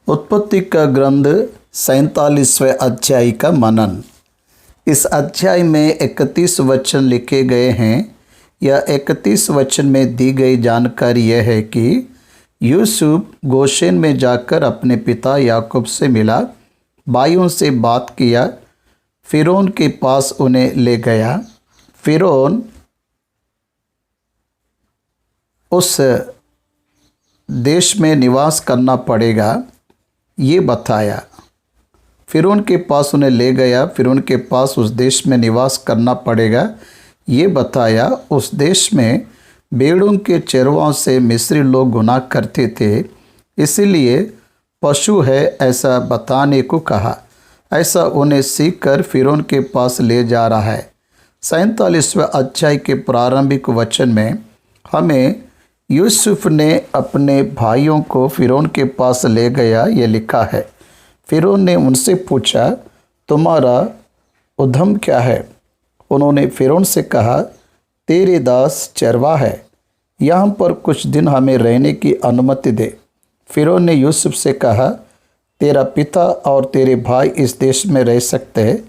उत्पत्ति का ग्रंथ 47वें अध्याय का मनन। इस अध्याय में 31 वचन लिखे गए हैं। यह 31 वचन में दी गई जानकारी यह है कि यूसुफ गोशेन में जाकर अपने पिता याकूब से मिला, भाइयों से बात किया, फिरौन के पास उन्हें ले गया। फिरौन उस देश में निवास करना पड़ेगा ये बताया। फिरौन के पास उन्हें ले गया, फिरौन के पास उस देश में निवास करना पड़ेगा ये बताया। उस देश में भेड़ों के चरवाहों से मिस्री लोग गुनाह करते थे, इसीलिए पशु है ऐसा बताने को कहा। ऐसा उन्हें सीख कर फिरौन के पास ले जा रहा है। 47वें अध्याय के प्रारंभिक वचन में हमें यूसुफ ने अपने भाइयों को फिरौन के पास ले गया ये लिखा है। फिरौन ने उनसे पूछा, तुम्हारा उद्यम क्या है? उन्होंने फिरौन से कहा, तेरे दास चरवाहा है, यहाँ पर कुछ दिन हमें रहने की अनुमति दे। फिरौन ने यूसुफ से कहा, तेरा पिता और तेरे भाई इस देश में रह सकते हैं।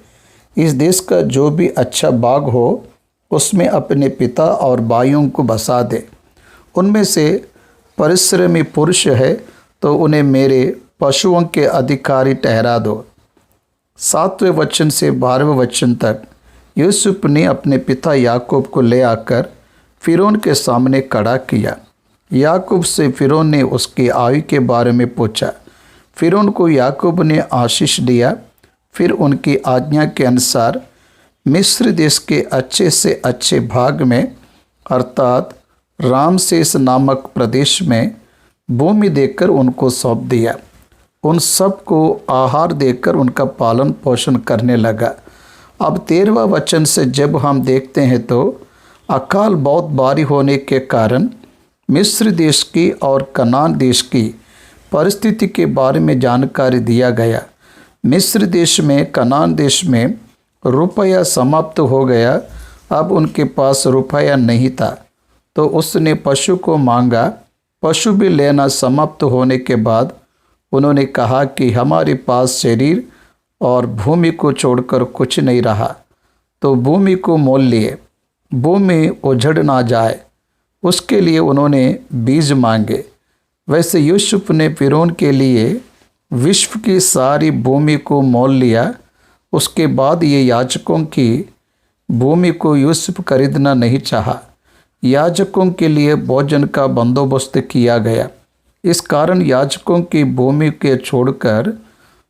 इस देश का जो भी अच्छा बाग हो उसमें अपने पिता और भाइयों को बसा दे। उनमें से परिश्रमी पुरुष है तो उन्हें मेरे पशुओं के अधिकारी ठहरा दो। 7वें वचन से 12वें वचन तक यूसुफ ने अपने पिता याकूब को ले आकर फिरौन के सामने खड़ा किया। याकूब से फिरौन ने उसकी आयु के बारे में पूछा। फिरौन को याकूब ने आशीष दिया। फिर उनकी आज्ञा के अनुसार मिस्र देश के अच्छे से अच्छे भाग में अर्थात रामसेस नामक प्रदेश में भूमि देकर उनको सौंप दिया। उन सब को आहार देकर उनका पालन पोषण करने लगा। अब 13वां वचन से जब हम देखते हैं तो अकाल बहुत भारी होने के कारण मिस्र देश की और कनान देश की परिस्थिति के बारे में जानकारी दिया गया। मिस्र देश में, कनान देश में रुपया समाप्त हो गया। अब उनके पास रुपया नहीं था तो उसने पशु को मांगा। पशु भी लेना समाप्त होने के बाद उन्होंने कहा कि हमारे पास शरीर और भूमि को छोड़कर कुछ नहीं रहा, तो भूमि को मोल लिए। भूमि उजड़ ना जाए उसके लिए उन्होंने बीज मांगे। वैसे यूसुफ ने फिरौन के लिए विश्व की सारी भूमि को मोल लिया। उसके बाद ये याजकों की भूमि को यूसुफ खरीदना नहीं चाहा। याजकों के लिए भोजन का बंदोबस्त किया गया। इस कारण याजकों की भूमि के छोड़कर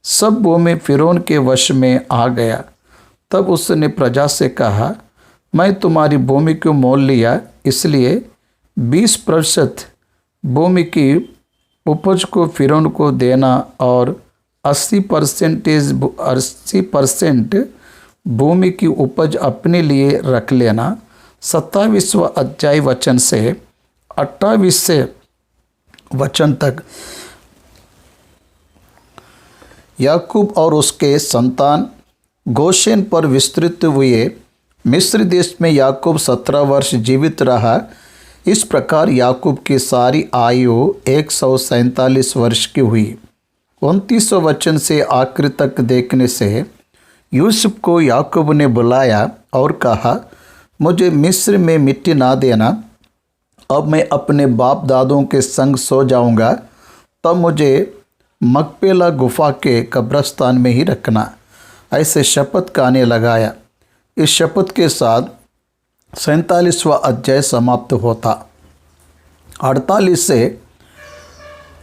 सब भूमि फिरौन के वश में आ गया। तब उसने प्रजा से कहा, मैं तुम्हारी भूमि को मोल लिया, इसलिए 20% भूमि की उपज को फिरौन को देना और 80% भूमि की उपज अपने लिए रख लेना। 27वां अध्याय वचन से 28वें वचन तक याकूब और उसके संतान गोशेन पर विस्तृत हुए। मिस्र देश में याकूब 17 वर्ष जीवित रहा। इस प्रकार याकूब की सारी आयु 147 वर्ष की हुई। 29वें वचन से आखिर तक देखने से यूसुफ को याकूब ने बुलाया और कहा, मुझे मिस्र में मिट्टी ना देना। अब मैं अपने बाप दादों के संग सो जाऊंगा, तब मुझे मकपेला गुफा के कब्रस्तान में ही रखना। ऐसे शपथ खाने लगाया। इस शपथ के साथ 47वां अध्याय समाप्त होता। 48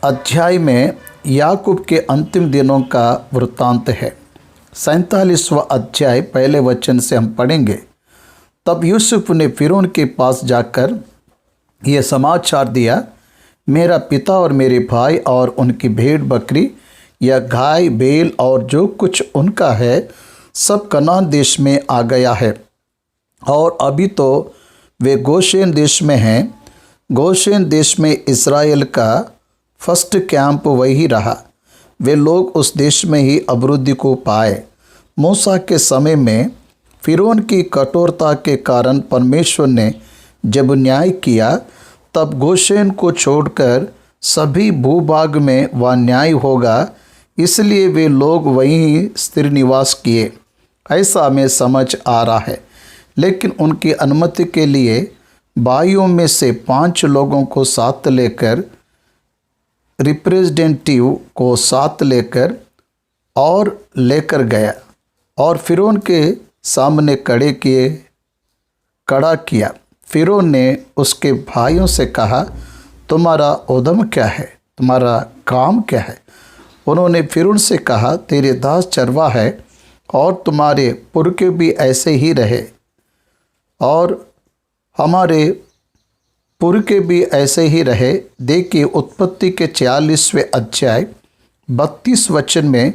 अध्याय में याकूब के अंतिम दिनों का वृत्तांत है। 47वां अध्याय पहले वचन से हम पढ़ेंगे। तब यूसुफ ने फिरौन के पास जाकर यह समाचार दिया, मेरा पिता और मेरे भाई और उनकी भेड़ बकरी या गाय बैल और जो कुछ उनका है सब कनान देश में आ गया है, और अभी तो वे गोशेन देश में हैं। गोशेन देश में इस्राएल का फर्स्ट कैंप वही रहा। वे लोग उस देश में ही अभिवृद्धि को पाए। मूसा के समय में फिरौन की कठोरता के कारण परमेश्वर ने जब न्याय किया, तब गोशेन को छोड़कर सभी भूभाग में वह न्याय होगा, इसलिए वे लोग वहीं स्थिर निवास किए, ऐसा हमें समझ आ रहा है। लेकिन उनकी अनुमति के लिए भाइयों में से 5 लोगों को साथ लेकर, रिप्रेजेंटेटिव को साथ लेकर और लेकर गया और फिरौन के सामने खड़ा किया। फिरौन ने उसके भाइयों से कहा, तुम्हारा उद्यम क्या है, तुम्हारा काम क्या है? उन्होंने फिरौन से कहा, तेरे दास चरवाहा है और तुम्हारे पुरखे भी ऐसे ही रहे और हमारे पुरखे भी ऐसे ही रहे। देखिए उत्पत्ति के 46वें अध्याय 32 वचन में,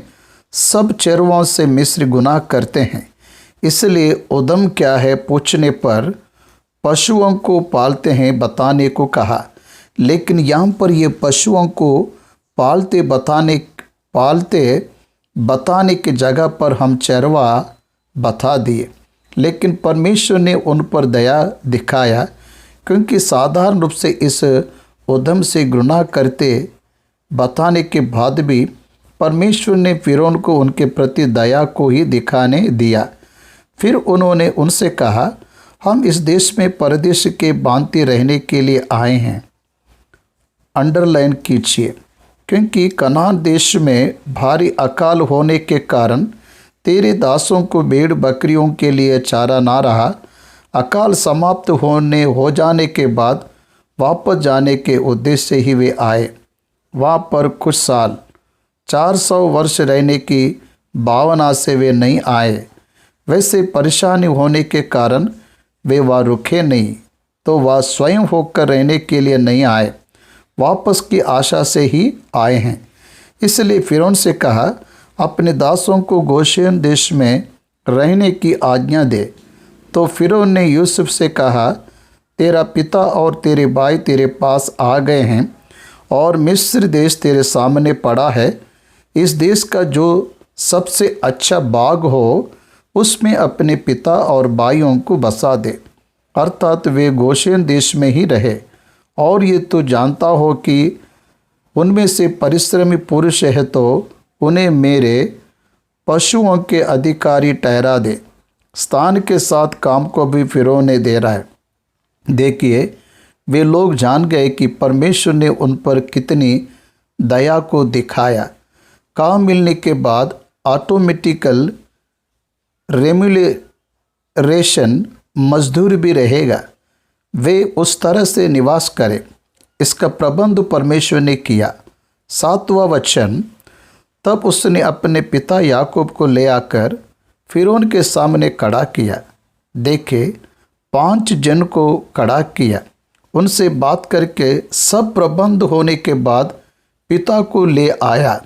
सब चरवाहों से मिस्र गुनाह करते हैं, इसलिए उद्यम क्या है पूछने पर पशुओं को पालते हैं बताने को कहा। लेकिन यहाँ पर ये पशुओं को पालते बताने की जगह पर हम चरवाहा बता दिए। लेकिन परमेश्वर ने उन पर दया दिखाया, क्योंकि साधारण रूप से इस उद्यम से गुनाह करते बताने के बाद भी परमेश्वर ने फिरौन को उनके प्रति दया को ही दिखाने दिया। फिर उन्होंने उनसे कहा, हम इस देश में परदेश के बांधते रहने के लिए आए हैं। अंडरलाइन कीजिए, क्योंकि कनान देश में भारी अकाल होने के कारण तेरे दासों को भेड़ बकरियों के लिए चारा ना रहा। अकाल समाप्त हो जाने के बाद वापस जाने के उद्देश्य से ही वे आए। वहाँ पर कुछ साल 400 वर्ष रहने की भावना से वे नहीं आए। वैसे परेशानी होने के कारण वे वहाँ रुके नहीं, तो वह स्वयं होकर रहने के लिए नहीं आए, वापस की आशा से ही आए हैं। इसलिए फिरौन से कहा, अपने दासों को गोशेन देश में रहने की आज्ञा दे। तो फिरौन ने यूसुफ से कहा, तेरा पिता और तेरे भाई तेरे पास आ गए हैं और मिस्र देश तेरे सामने पड़ा है। इस देश का जो सबसे अच्छा बाग हो, उसमें अपने पिता और भाइयों को बसा दे, अर्थात वे गोशेन देश में ही रहे। और ये तो जानता हो कि उनमें से परिश्रमी पुरुष है, तो उन्हें मेरे पशुओं के अधिकारी ठहरा दे। स्थान के साथ काम को भी फिरौन ने दे रहा है। देखिए, वे लोग जान गए कि परमेश्वर ने उन पर कितनी दया को दिखाया। काम मिलने के बाद ऑटोमेटिकल रेम्यूनरेशन मजदूर भी रहेगा, वे उस तरह से निवास करें। इसका प्रबंध परमेश्वर ने किया। 7वां वचन, तब उसने अपने पिता याकूब को ले आकर फिरौन के सामने खड़ा किया। देखे 5 जन को खड़ा किया। उनसे बात करके सब प्रबंध होने के बाद पिता को ले आया।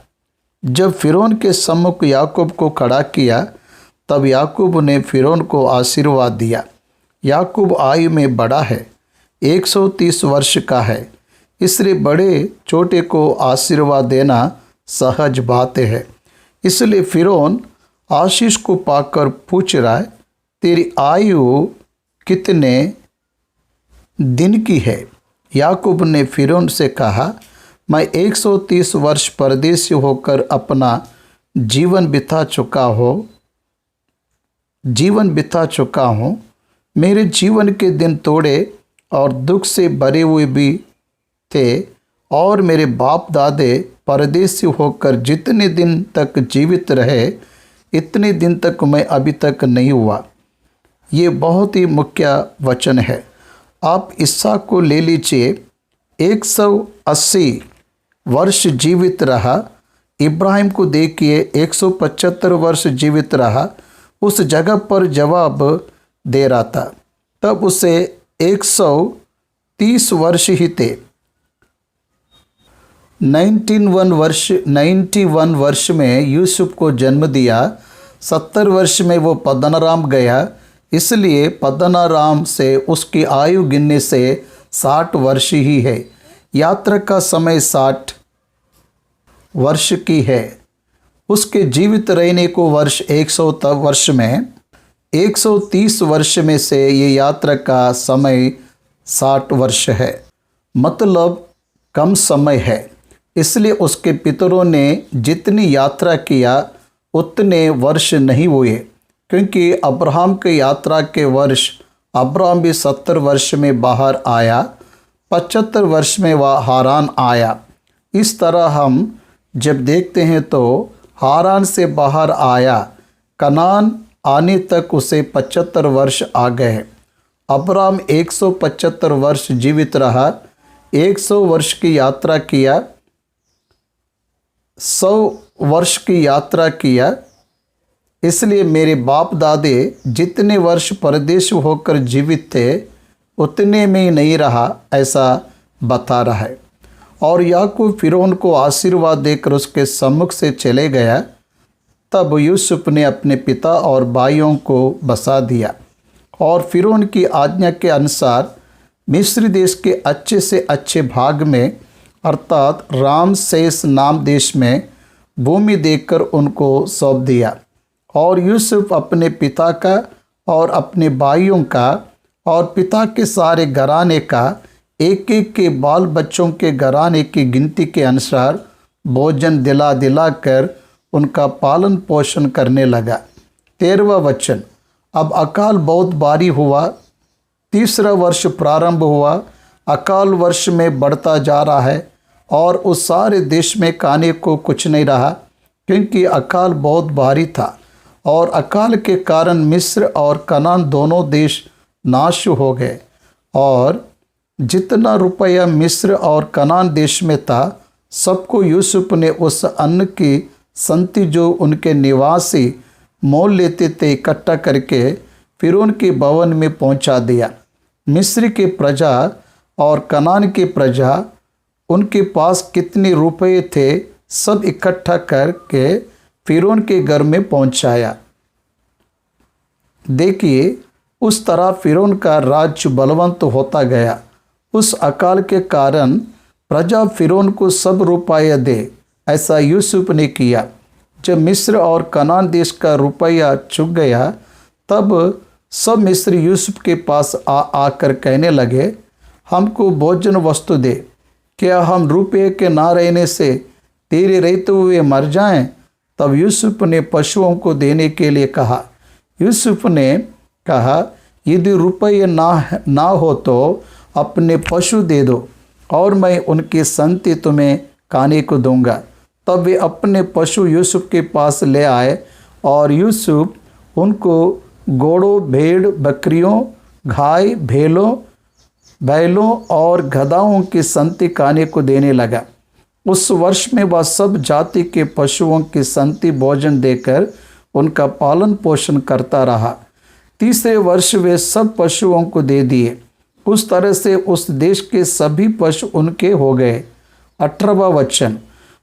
जब फिरौन के सम्मुख याकूब को खड़ा किया, तब याकूब ने फिरौन को आशीर्वाद दिया। याकूब आयु में बड़ा है, 130 वर्ष का है, इसलिए बड़े छोटे को आशीर्वाद देना सहज बात है। इसलिए फिरौन आशीष को पाकर पूछ रहा है, तेरी आयु कितने दिन की है? याकूब ने फिरौन से कहा, मैं 130 वर्ष परदेसी होकर अपना जीवन बिता चुका हूँ। मेरे जीवन के दिन थोड़े और दुख से भरे हुए भी थे, और मेरे बाप दादे परदेसी होकर जितने दिन तक जीवित रहे, इतने दिन तक मैं अभी तक नहीं हुआ। ये बहुत ही मुख्य वचन है। आप इसहाक को ले लीजिए, 180 वर्ष जीवित रहा। इब्राहिम को देखिए, 175 वर्ष जीवित रहा। उस जगह पर जवाब दे रहा था, तब उसे 130 वर्ष ही थे। 91 वर्ष में यूसुफ को जन्म दिया। 70 वर्ष में वो पद्दनराम गया, इसलिए पद्दनराम से उसकी आयु गिनने से 60 वर्ष ही है। यात्रा का समय 60 वर्ष की है। उसके जीवित रहने को वर्ष 100 वर्ष में 130 वर्ष में से ये यात्रा का समय 60 वर्ष है। मतलब कम समय है, इसलिए उसके पितरों ने जितनी यात्रा किया उतने वर्ष नहीं हुए, क्योंकि अब्राहम के यात्रा के वर्ष, अब्राहम भी 70 वर्ष में बाहर आया, 75 वर्ष में वह हारान आया। इस तरह हम जब देखते हैं तो हारान से बाहर आया, कनान आने तक उसे 75 वर्ष आ गए। अब्राहम 175 वर्ष जीवित रहा, 100 वर्ष की यात्रा किया, 100 वर्ष की यात्रा किया। इसलिए मेरे बाप दादे जितने वर्ष परदेश होकर जीवित थे उतने में ही नहीं रहा, ऐसा बता रहा है। और याकूब फिरौन को आशीर्वाद देकर उसके सम्मुख से चले गया। तब यूसुफ ने अपने पिता और भाइयों को बसा दिया और फिरौन की आज्ञा के अनुसार मिस्र देश के अच्छे से अच्छे भाग में, अर्थात रामसेस नाम देश में भूमि देकर उनको सौंप दिया। और यूसुफ अपने पिता का और अपने भाइयों का और पिता के सारे घराने का, एक एक के बाल बच्चों के घराने की गिनती के अनुसार भोजन दिला दिला कर उनका पालन पोषण करने लगा। 13वां वचन। अब अकाल बहुत भारी हुआ, 3रा वर्ष प्रारंभ हुआ, अकाल वर्ष में बढ़ता जा रहा है और उस सारे देश में खाने को कुछ नहीं रहा, क्योंकि अकाल बहुत भारी था। और अकाल के कारण मिस्र और कनान दोनों देश नाश हो गए। और जितना रुपया मिस्र और कनान देश में था, सबको यूसुफ ने उस अन्न की संति जो उनके निवासी मोल लेते थे इकट्ठा करके फिरौन के भवन में पहुंचा दिया। मिस्र के प्रजा और कनान के प्रजा, उनके पास कितने रुपये थे सब इकट्ठा करके फिरौन के घर में पहुंचाया। देखिए, उस तरह फिरौन का राज्य बलवंत होता गया। उस अकाल के कारण प्रजा फिरौन को सब रुपया दे, ऐसा यूसुफ ने किया। जब मिस्र और कनान देश का रुपया चुक गया, तब सब मिस्र यूसुफ के पास आकर कहने लगे, हमको भोजन वस्तु दे, क्या हम रुपये के ना रहने से तेरे रहते हुए मर जाएं? तब यूसुफ ने पशुओं को देने के लिए कहा। यूसुफ ने कहा, यदि रुपये ना हो तो अपने पशु दे दो और मैं उनकी संति तुम्हें खाने को दूंगा। तब वे अपने पशु यूसुफ के पास ले आए और यूसुफ उनको घोड़ों, भेड़, बकरियों, गाय, बैलों और गधाओं की संति खाने को देने लगा। उस वर्ष में वह सब जाति के पशुओं की संति भोजन देकर उनका पालन पोषण करता रहा। 3रे वर्ष वे सब पशुओं को दे दिए। उस तरह से उस देश के सभी पशु उनके हो गए। 18वां वचन।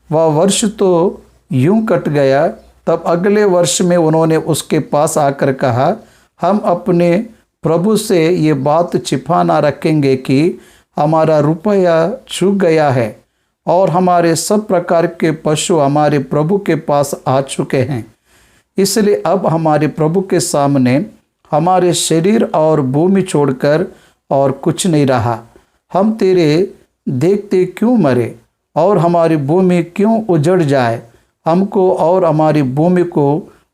वह वर्ष तो यूं कट गया, तब अगले वर्ष में उन्होंने उसके पास आकर कहा, हम अपने प्रभु से ये बात छिपा ना रखेंगे कि हमारा रुपया चूक गया है और हमारे सब प्रकार के पशु हमारे प्रभु के पास आ चुके हैं। इसलिए अब हमारे प्रभु के सामने हमारे शरीर और भूमि छोड़कर और कुछ नहीं रहा। हम तेरे देखते क्यों मरे और हमारी भूमि क्यों उजड़ जाए? हमको और हमारी भूमि को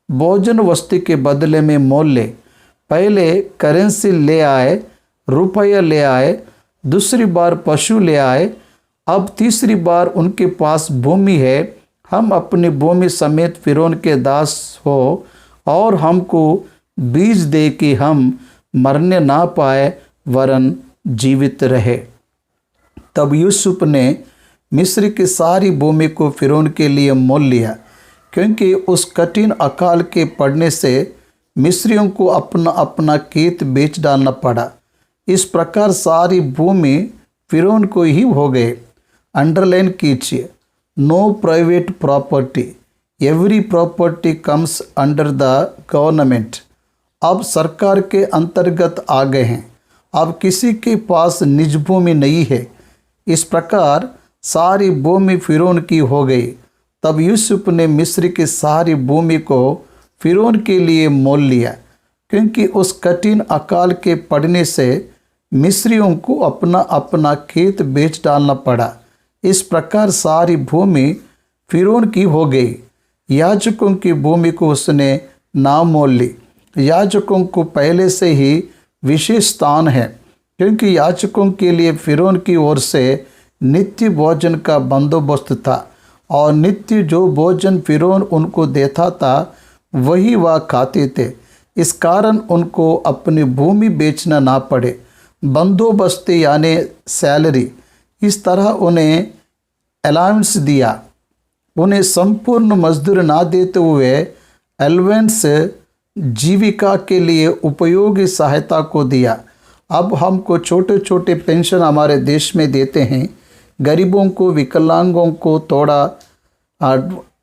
भोजन वस्तु के बदले में मोल ले। पहले करेंसी ले आए, रुपया ले आए, दूसरी बार पशु ले आए, अब तीसरी बार उनके पास भूमि है। हम अपनी भूमि समेत फिरौन के दास हो और हमको बीज दे कि हम मरने ना पाए वरन जीवित रहे। तब यूसुफ ने मिस्र की सारी भूमि को फिरौन के लिए मोल लिया, क्योंकि उस कठिन अकाल के पड़ने से मिस्रियों को अपना अपना खेत बेच डालना पड़ा। इस प्रकार सारी भूमि फिरौन को ही हो गए। अंडरलाइन कीजिए, no private property, every property comes under the government. अब सरकार के अंतर्गत आ गए हैं, अब किसी के पास निज भूमि नहीं है। इस प्रकार सारी भूमि फिरौन की हो गई। तब यूसुफ ने मिस्र की सारी भूमि को फिरौन के लिए मोल लिया, क्योंकि उस कठिन अकाल के पड़ने से मिस्रियों को अपना अपना खेत बेच डालना पड़ा। इस प्रकार सारी भूमि फिरौन की हो गई। याजकों की भूमि को उसने नाम मोल ली। याजकों को पहले से ही विशेष स्थान है, क्योंकि याजकों के लिए फिरौन की ओर से नित्य भोजन का बंदोबस्त था, और नित्य जो भोजन फिरौन उनको देता था वही वह खाते थे। इस कारण उनको अपनी भूमि बेचना ना पड़े। बंदोबस्त यानी सैलरी, इस तरह उन्हें अलाउंस दिया। उन्हें संपूर्ण मजदूर ना देते हुए अलाउंस जीविका के लिए उपयोगी सहायता को दिया। अब हमको छोटे छोटे पेंशन हमारे देश में देते हैं। गरीबों को, विकलांगों को थोड़ा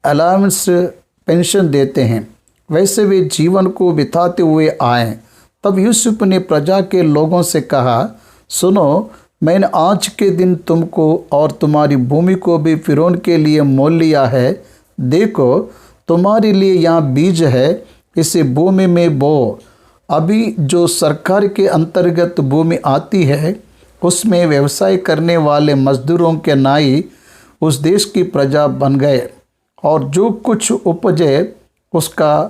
अलाउंस पेंशन देते हैं। वैसे वे जीवन को बिताते हुए आए। तब यूसुफ ने प्रजा के लोगों से कहा, सुनो, मैंने आज के दिन तुमको और तुम्हारी भूमि को भी फिरौन के लिए मोल लिया है। देखो, तुम्हारे लिए यहाँ बीज है, इसे भूमि में बो। अभी जो सरकार के अंतर्गत भूमि आती है उसमें व्यवसाय करने वाले मजदूरों के नाई उस देश की प्रजा बन गए, और जो कुछ उपजे उसका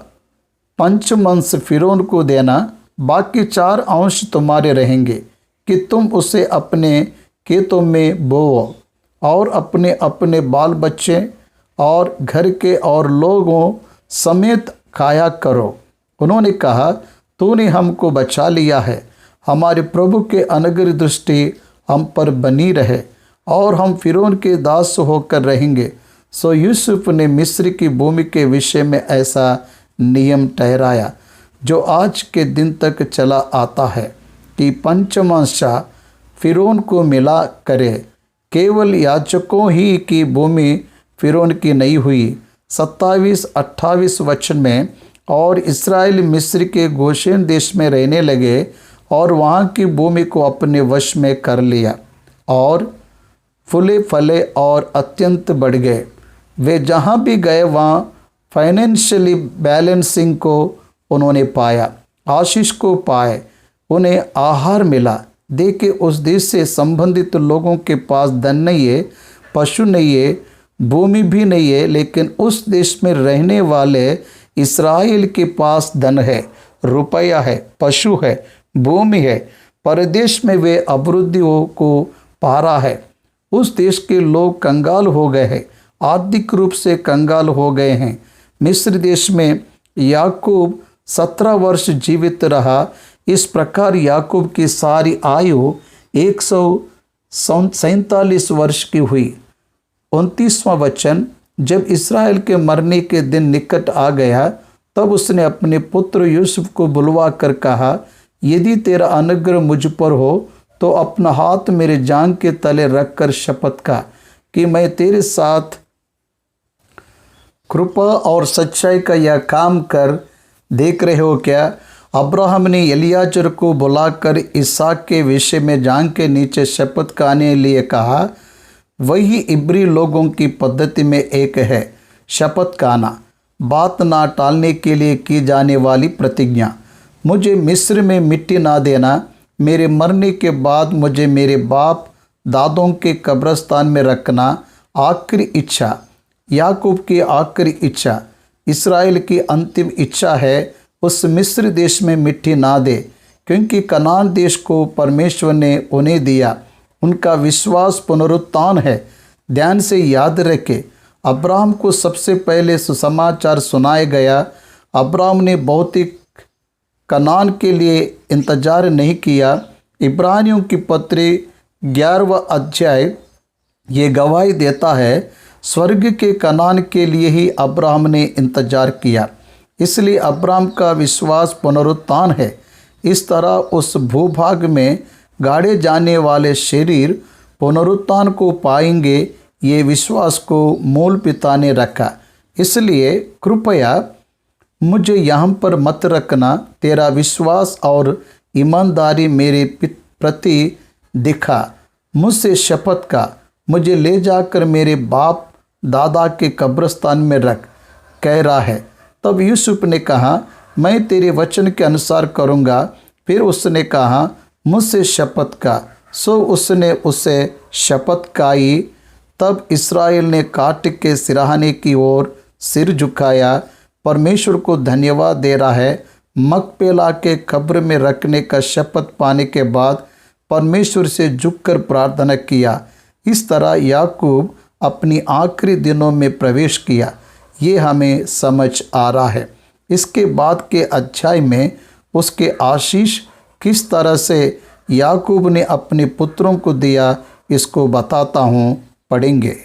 पंचमांश फिरौन को देना, बाकी 4 अंश तुम्हारे रहेंगे, कि तुम उसे अपने खेतों में बोओ और अपने अपने बाल बच्चे और घर के और लोगों समेत खाया करो। उन्होंने कहा, तूने हमको बचा लिया है, हमारे प्रभु के अनुग्रह दृष्टि हम पर बनी रहे, और हम फिरौन के दास होकर रहेंगे। सो यूसुफ ने मिस्र की भूमि के विषय में ऐसा नियम ठहराया, जो आज के दिन तक चला आता है, कि पंचमांश फिरौन को मिला करे। केवल याजकों ही की भूमि फिरौन की नहीं हुई। 27-28 वचन में, और इस्राएल मिस्र के गोशेन देश में रहने लगे और वहाँ की भूमि को अपने वश में कर लिया, और फूले फले और अत्यंत बढ़ गए। वे जहाँ भी गए वहाँ फाइनेंशियली बैलेंसिंग को उन्होंने पाया, आशीष को पाए, उन्हें आहार मिला। देखे उस देश से संबंधित लोगों के पास धन नहीं है, पशु नहीं है, भूमि भी नहीं है, लेकिन उस देश में रहने वाले इस्राएल के पास धन है, रुपया है, पशु है, भूमि है। परदेश में वे अभिवृद्धियों को पा रहा है। उस देश के लोग कंगाल हो गए हैं, आर्थिक रूप से कंगाल हो गए हैं। मिस्र देश में याकूब 17 वर्ष जीवित रहा। इस प्रकार याकूब की सारी आयु 147 वर्ष की हुई। 29वां वचन, जब इस्राएल के मरने के दिन निकट आ गया, तब उसने अपने पुत्र यूसुफ को बुलवा कर कहा, यदि तेरा अनुग्रह मुझ पर हो तो अपना हाथ मेरे जांघ के तले रखकर शपथ खा कि मैं तेरे साथ कृपा और सच्चाई का यह काम कर। देख रहे हो क्या? अब्राहम ने एलियाजर को बुलाकर इसहाक के विषय में जांघ के नीचे शपथ खाने लिए कहा। वही इब्री लोगों की पद्धति में एक है, शपथ खाना, बात ना टालने के लिए की जाने वाली प्रतिज्ञा। मुझे मिस्र में मिट्टी ना देना, मेरे मरने के बाद मुझे मेरे बाप दादों के कब्रिस्तान में रखना। आखिरी इच्छा, याकूब की आखिरी इच्छा, इस्राएल की अंतिम इच्छा है, उस मिस्र देश में मिट्टी ना दे, क्योंकि कनान देश को परमेश्वर ने उन्हें दिया। उनका विश्वास पुनरुत्थान है। ध्यान से याद रखें, अब्राहम को सबसे पहले सुसमाचार सुनाया गया। अब्राहम ने भौतिक कनान के लिए इंतजार नहीं किया। इब्रानियों की पत्री 11वां अध्याय ये गवाही देता है, स्वर्ग के कनान के लिए ही अब्राहम ने इंतजार किया। इसलिए अब्राहम का विश्वास पुनरुत्थान है। इस तरह उस भूभाग में गाड़े जाने वाले शरीर पुनरुत्थान को पाएंगे। ये विश्वास को मूल पिता ने रखा। इसलिए कृपया मुझे यहाँ पर मत रखना। तेरा विश्वास और ईमानदारी मेरे प्रति दिखा। मुझसे शपथ का, मुझे ले जाकर मेरे बाप दादा के कब्रिस्तान में रख, कह रहा है। तब यूसुफ ने कहा, मैं तेरे वचन के अनुसार करूँगा। फिर उसने कहा, मुझसे शपथ का। सो उसने उसे शपथ खाई। तब इस्राएल ने काट के सिरहाने की ओर सिर झुकाया, परमेश्वर को धन्यवाद दे रहा है। मकपेला के कब्र में रखने का शपथ पाने के बाद परमेश्वर से झुककर प्रार्थना किया। इस तरह याकूब अपनी आखिरी दिनों में प्रवेश किया। ये हमें समझ आ रहा है। इसके बाद के अध्याय में उसके आशीष किस तरह से याकूब ने अपने पुत्रों को दिया, इसको बताता हूँ, पढ़ेंगे।